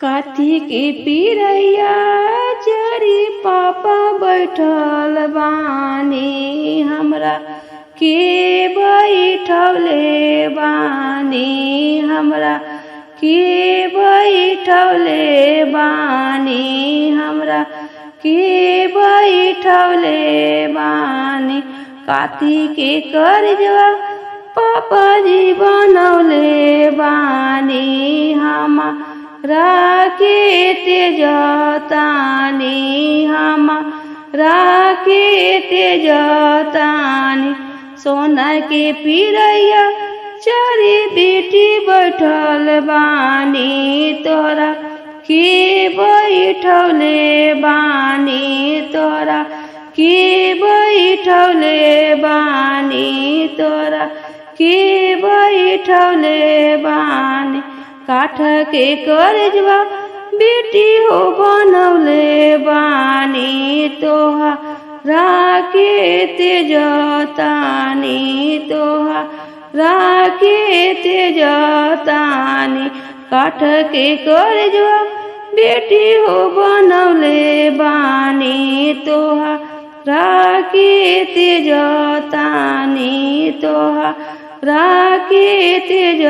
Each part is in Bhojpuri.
काथी के पिरैया चरी पापा बैठल बानी, हमरा के बैठौले बानी, हमरा के बैठौले बानी, हमरा के बैठौले बानी। काथी के करजवा पापा जी बनौले बानी, हमरा के तेजतानी, हमरा के तेजतानी। सोना के पिरैया चारी बेटी बैठल बानी, तोरा के बैठौले बानी, तोरा के बैठौले बानी, तोरा के बैठौले बानी। काठ के करजवा बेटी हो बनौले बानी, तोहरा के तेजतानी, तोहरा के तेजतानी। काठ के करजवा बेटी हो बनौले बानी, तोहरा के तेजतानी, तोहरा के तेज।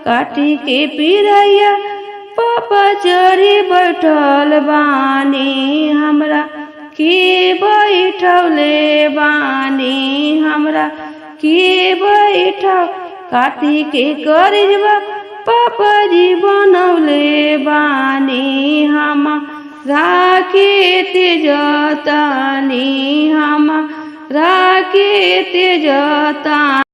काठी के पिरैया पापा चढ़ी बैठल बानी, हमरा के बैठौले बानी, हमरा के बैठौ। काठी के करजवा पापा जी बनौले बानी, हमरा के तेजतानी, हमरा के तेजतानी।